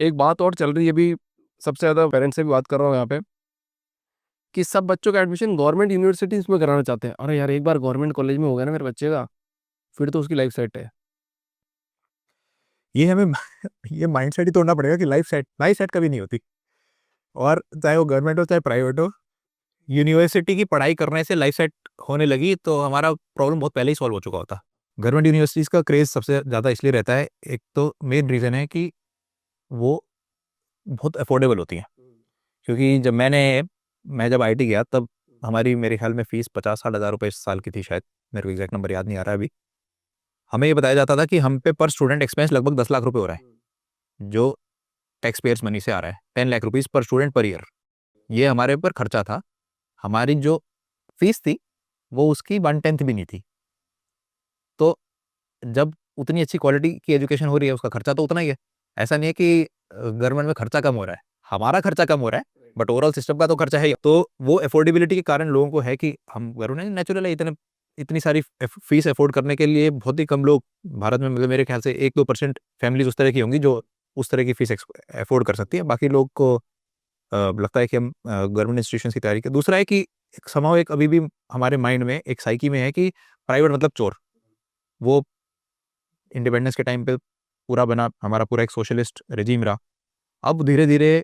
एक बात और चल रही है अभी, सबसे ज़्यादा पेरेंट्स से भी बात कर रहा हूँ यहाँ पे, कि सब बच्चों का एडमिशन गवर्नमेंट यूनिवर्सिटीज़ में कराना चाहते हैं। अरे यार, एक बार गवर्नमेंट कॉलेज में हो गया ना मेरे बच्चे का, फिर तो उसकी लाइफ सेट है। ये हमें ये माइंडसेट ही तोड़ना पड़ेगा कि लाइफ सेट कभी नहीं होती। और चाहे वो गवर्नमेंट हो चाहे प्राइवेट हो, यूनिवर्सिटी की पढ़ाई करने से लाइफ सेट होने लगी तो हमारा प्रॉब्लम बहुत पहले ही सॉल्व हो चुका होता। गवर्नमेंट यूनिवर्सिटीज़ का क्रेज़ सबसे ज़्यादा इसलिए रहता है, एक तो मेन रीज़न है कि वो बहुत अफोर्डेबल होती हैं। क्योंकि मैं जब आईटी गया तब हमारी मेरे ख्याल में फ़ीस 50-60 हज़ार रुपये साल की थी शायद, मेरे को एग्जैक्ट नंबर याद नहीं आ रहा है अभी। हमें ये बताया जाता था कि हम पे पर स्टूडेंट एक्सपेंस लगभग 10 लाख रुपए हो रहा है, जो टैक्स पेयर्स मनी से आ रहा है, 10 लाख रुपीज़ पर स्टूडेंट पर ईयर। ये हमारे ऊपर खर्चा था। हमारी जो फीस थी वो उसकी 1/10 भी नहीं थी। तो जब उतनी अच्छी क्वालिटी की एजुकेशन हो रही है, उसका खर्चा तो उतना ही है। ऐसा नहीं है कि गवर्नमेंट में खर्चा कम हो रहा है, हमारा खर्चा कम हो रहा है, बट ओवरऑल सिस्टम का तो खर्चा है ही। तो वो अफोर्डेबिलिटी के कारण लोगों को है कि हम गवर्नमेंट नेचुरल है, इतनी सारी फीस अफोर्ड करने के लिए बहुत ही कम लोग भारत में, मतलब मेरे ख्याल से 1-2% फैमिलीज उस तरह की होंगी जो उस तरह की फीस अफोर्ड कर सकती है। बाकी लोग को लगता है कि हम गवर्नमेंट इंस्टीट्यूशन की तैयारी करें। दूसरा है कि एक अभी भी हमारे माइंड में एक साइकी में है कि प्राइवेट मतलब चोर। वो इंडिपेंडेंस के टाइम पे पूरा बना, हमारा पूरा एक सोशलिस्ट रेजीम रहा। अब धीरे धीरे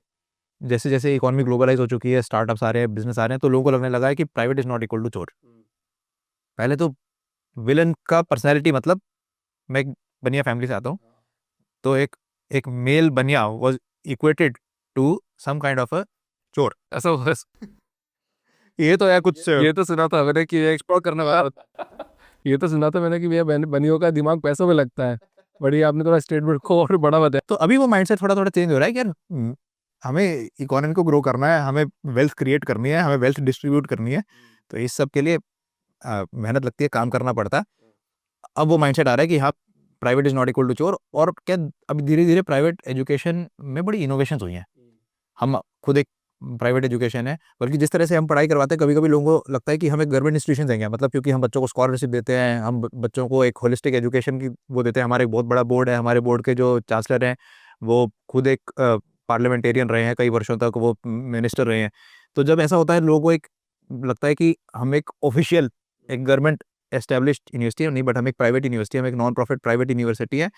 जैसे जैसे इकोनॉमी ग्लोबलाइज हो चुकी है, स्टार्टअप्स आ रहे हैं, बिजनेस आ रहे हैं, तो लोगों को लगने लगा है कि private is not equal to चोर। पहले तो विलन का पर्सनैलिटी, मतलब मैं एक बनिया फैमिली से आता हूँ, तो एक एक male Baniya was equated to some kind of a चोर। ऐसा बस, ये तो यार कुछ ये तो सुना था मैंने कि एक्सप्लोर करने वाला। ये तो सुना था मैंने कि भैया बनियों का दिमाग पैसों में लगता है। बढ़िया, आपने थोड़ा स्टेटमेंट को और बड़ा बताया। तो अभी वो माइंडसेट थोड़ा थोड़ा चेंज हो रहा है कि यार हमें इकोनॉमी को ग्रो करना है, हमें वेल्थ क्रिएट करनी है, हमें वेल्थ डिस्ट्रीब्यूट करनी है। तो इस सब के लिए मेहनत लगती है, काम करना पड़ता है। अब वो माइंडसेट आ रहा है कि हाँ, private is not equal to चोर। और क्या, अभी धीरे धीरे प्राइवेट एजुकेशन में बड़ी इनोवेशन हुई हैं। हम खुद एक प्राइवेट एजुकेशन है, बल्कि जिस तरह से हम पढ़ाई करवाते हैं, कभी कभी लोगों को लगता है कि हमें गवर्नमेंट इंस्टीट्यूशन देंगे, मतलब क्योंकि हम बच्चों को स्कॉलरशिप देते हैं, हम बच्चों को एक होलिस्टिक एजुकेशन की वो देते हैं। हमारे एक बहुत बड़ा बोर्ड है, हमारे बोर्ड के जो चांसलर हैं वो खुद एक पार्लियामेंटेरियन रहे हैं, कई वर्षों तक वो मिनिस्टर रहे हैं। तो जब ऐसा होता है, लोगों को एक लगता है कि हम एक ऑफिशियल, एक गवर्नमेंट एस्टेब्लिश्ड यूनिवर्सिटी नहीं, बट हम एक प्राइवेट यूनिवर्सिटी, हम एक नॉन प्रॉफिट प्राइवेट यूनिवर्सिटी है।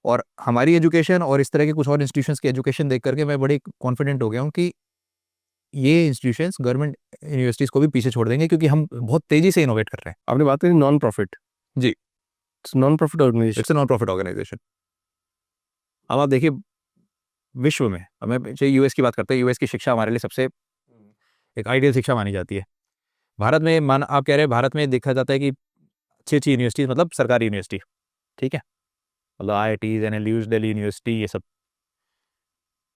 और हमारी एजुकेशन और इस तरह के कुछ और इंस्टीट्यूशंस की एजुकेशन देख करके मैं बड़ी कॉन्फिडेंट हो गया हूँ कि ये इंस्टीट्यूशंस गवर्नमेंट यूनिवर्सिटीज को भी पीछे छोड़ देंगे, क्योंकि हम बहुत तेजी से इनोवेट कर रहे हैं। आपने बात करी नॉन प्रॉफिट, जी, non profit organisation. It's a non profit organisation. अब आप देखिए, विश्व में हमें यूएस की बात करते हैं, यूएस की शिक्षा हमारे लिए सबसे एक आइडियल शिक्षा मानी जाती है। भारत में मान आप कह रहे हैं, भारत में देखा जाता है कि अच्छी अच्छी यूनिवर्सिटीज, मतलब सरकारी यूनिवर्सिटी, ठीक है, मतलब IITs, NLUs, दिल्ली यूनिवर्सिटी, ये सब।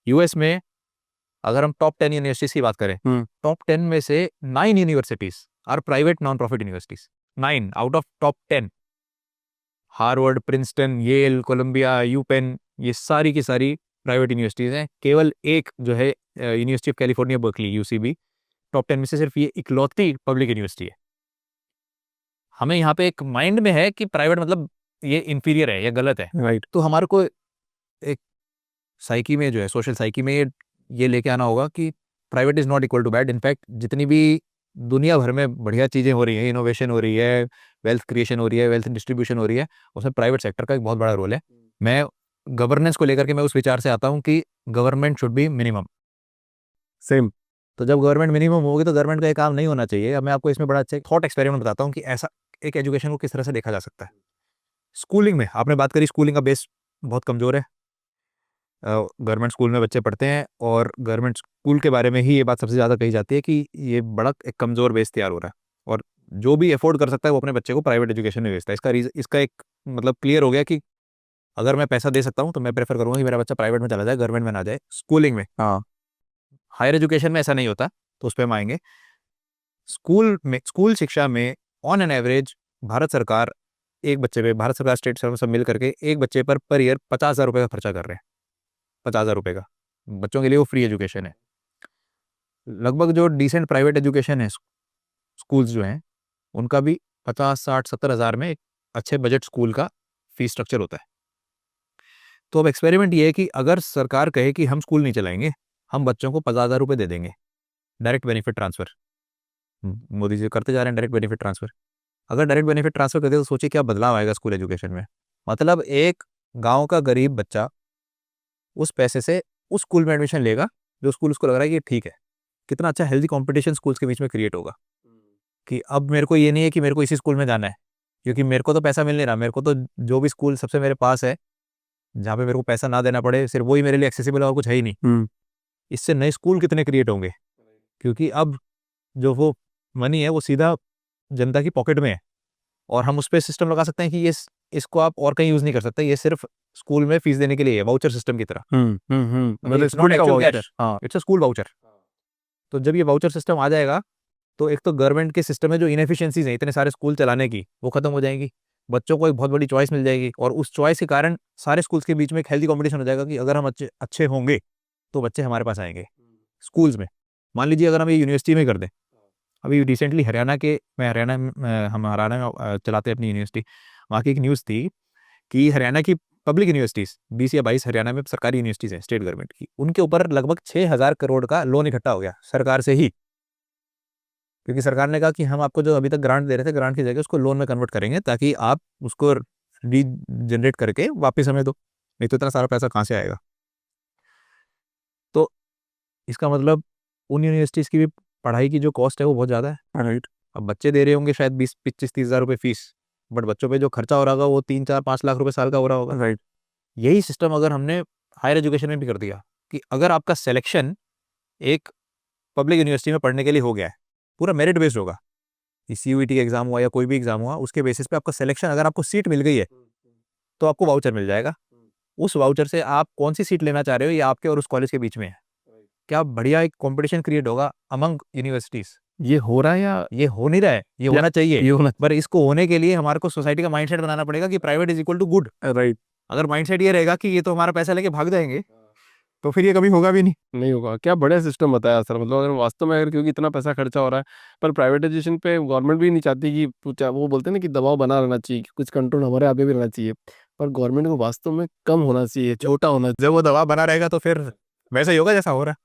यूएस में अगर हम टॉप 10 यूनिवर्सिटीज की बात करें, टॉप 10 में से 9 universities are private non profit universities. 9 out of top 10। Harvard, Princeton, Yale, Columbia, UPenn, ये सारी की सारी प्राइवेट यूनिवर्सिटीज हैं। केवल एक जो है university of California Berkeley, UCB, top 10 में से सिर्फ ये इकलौती पब्लिक यूनिवर्सिटी है। हमें यहाँ पे एक माइंड में है कि प्राइवेट मतलब ये इंफीरियर है, ये गलत है। राइट। तो हमारे को एक साइकी में जो है, सोशल साइकी में ये लेके आना होगा कि private is not equal to bad. In fact जितनी भी दुनिया भर में बढ़िया चीज़ें हो रही हैं, इनोवेशन हो रही है, वेल्थ क्रिएशन हो रही है, वेल्थ डिस्ट्रीब्यूशन हो रही है, उसमें प्राइवेट सेक्टर का एक बहुत बड़ा रोल है। मैं गवर्नेंस को लेकर के मैं उस विचार से आता हूँ कि government should be minimum. Same. तो जब गवर्नमेंट मिनिमम होगी तो गवर्नमेंट का ये काम नहीं होना चाहिए। अब मैं आपको इसमें बड़ा अच्छा एक थॉट एक्सपेरिमेंट बताता हूँ कि ऐसा एक एजुकेशन को किस तरह से देखा जा सकता है। स्कूलिंग में आपने बात करी, स्कूलिंग का बेस बहुत कमज़ोर है। गवर्नमेंट स्कूल में बच्चे पढ़ते हैं और गवर्नमेंट स्कूल के बारे में ही ये बात सबसे ज़्यादा कही जाती है कि ये बड़ा एक कमज़ोर बेस तैयार हो रहा है, और जो भी अफोर्ड कर सकता है वो अपने बच्चे को प्राइवेट एजुकेशन में भेजता है। इसका एक मतलब क्लियर हो गया कि अगर मैं पैसा दे सकता हूँ तो मैं प्रेफर करूँगा कि मेरा बच्चा प्राइवेट में चला जाए, गवर्नमेंट में ना जाए। स्कूलिंग में, हाँ, हायर एजुकेशन में ऐसा नहीं होता, तो उस पर हम आएंगे। स्कूल शिक्षा में ऑन एन एवरेज भारत सरकार एक बच्चे पे, भारत सरकार, स्टेट सरकार सब मिल करके एक बच्चे पर ईयर 50,000 रुपये का खर्चा कर रहे हैं। 50,000 रुपये का बच्चों के लिए वो फ्री एजुकेशन है। लगभग जो डिसेंट प्राइवेट एजुकेशन है, स्कूल्स जो हैं, उनका भी 50, 60, 70 हज़ार में एक अच्छे बजट स्कूल का फीस स्ट्रक्चर होता है। तो अब एक्सपेरिमेंट ये है कि अगर सरकार कहे कि हम स्कूल नहीं चलाएंगे, हम बच्चों को 50,000 रुपये दे देंगे, direct benefit transfer. Modi ji करते जा रहे हैं डायरेक्ट बेनिफिट ट्रांसफ़र। अगर डायरेक्ट बेनिफिट ट्रांसफ़र कर दे तो सोचिए क्या बदलाव आएगा स्कूल एजुकेशन में। मतलब एक गाँव का गरीब बच्चा उस पैसे से उस स्कूल में एडमिशन लेगा जो स्कूल उसको लग रहा है कि ठीक है। कितना अच्छा हेल्दी कॉम्पिटिशन स्कूल्स के बीच में क्रिएट होगा कि अब मेरे को ये नहीं है कि मेरे को इसी स्कूल में जाना है, क्योंकि मेरे को तो पैसा मिल नहीं रहा, मेरे को तो जो भी स्कूल सबसे मेरे पास है जहाँ पे मेरे को पैसा ना देना पड़े, सिर्फ वही मेरे लिए एक्सेसिबल है और कुछ है ही नहीं। इससे नए स्कूल कितने क्रिएट होंगे, क्योंकि अब जो वो मनी है वो सीधा जनता की पॉकेट में है और हम उस पर सिस्टम लगा सकते हैं कि ये इसको आप और कहीं यूज़ नहीं कर सकते, ये सिर्फ स्कूल में फीस देने के लिए है, वाउचर सिस्टम की तरह। मतलब स्कूल का वाउचर। हाँ, इट्स अ स्कूल वाउचर। तो जब ये वाउचर सिस्टम आ जाएगा तो एक तो गवर्नमेंट के सिस्टम में जो इनएफिशिएंसीज हैं इतने सारे स्कूल चलाने की, वो खत्म हो जाएंगी, बच्चों को एक बहुत बड़ी चॉइस मिल जाएगी और उस चॉइस के कारण सारे स्कूल्स के बीच में एक हेल्दी कंपटीशन हो जाएगा कि अगर हम अच्छे होंगे तो बच्चे हमारे पास आएंगे स्कूल्स में। मान लीजिए अगर हम ये यूनिवर्सिटी में कर दें, अभी रिसेंटली हम हरियाणा में चलाते हैं अपनी यूनिवर्सिटी, वहाँ की एक न्यूज़ थी कि हरियाणा की पब्लिक यूनिवर्सिटीज़ 20 या 22 हरियाणा में सरकारी यूनिवर्सिटीज़ हैं स्टेट गवर्नमेंट की, उनके ऊपर लगभग 6,000 करोड़ का लोन इकट्ठा हो गया सरकार से ही, क्योंकि सरकार ने कहा कि हम आपको जो अभी तक ग्रांट दे रहे थे, ग्रांट की जगह उसको लोन में कन्वर्ट करेंगे ताकि आप उसको रीजनरेट करके वापस हमें दो, नहीं तो इतना सारा पैसा कहाँ से आएगा। तो इसका मतलब उन यूनिवर्सिटीज़ की भी पढ़ाई की जो कॉस्ट है वो बहुत ज़्यादा है। राइट। अब बच्चे दे रहे होंगे शायद 20-25-30 हज़ार रुपये फीस, बट बच्चों पे जो खर्चा हो रहा होगा वो 3-4-5 लाख रुपए साल का हो रहा होगा। राइट। यही सिस्टम अगर हमने हायर एजुकेशन में भी कर दिया कि अगर आपका सिलेक्शन एक पब्लिक यूनिवर्सिटी में पढ़ने के लिए हो गया है, पूरा मेरिट बेस्ड होगा, सीयूईटी का एग्जाम हुआ या कोई भी एग्जाम हुआ, उसके बेसिस पे आपका सिलेक्शन, अगर आपको सीट मिल गई है तो आपको वाउचर मिल जाएगा। उस वाउचर से आप कौन सी सीट लेना चाह रहे हो ये आपके और उस कॉलेज के बीच में है। क्या बढ़िया एक कंपटीशन क्रिएट होगा अमंग यूनिवर्सिटीज। ये हो रहा है या ये हो नहीं रहा है, ये होना चाहिए, ये होना? पर इसको होने के लिए हमारे को सोसाइटी का माइंडसेट बनाना पड़ेगा कि private is equal to good. Right. अगर माइंडसेट ये रहेगा कि ये तो हमारा पैसा लेके भाग जाएंगे तो फिर ये कभी होगा भी नहीं। नहीं होगा। क्या बढ़िया सिस्टम बताया सर। मतलब अगर वास्तव में, अगर क्योंकि इतना पैसा खर्चा हो रहा है, पर प्राइवेटाइजेशन पे गवर्नमेंट भी नहीं चाहती कि वो बोलते हैं ना कि दबाव बना रहना चाहिए, कि कुछ कंट्रोल हमारे आगे भी रहना चाहिए, पर गवर्नमेंट को वास्तव में कम होना चाहिए, छोटा होना चाहिए। जब वो दबाव बना रहेगा तो फिर वैसा ही होगा जैसा हो रहा है।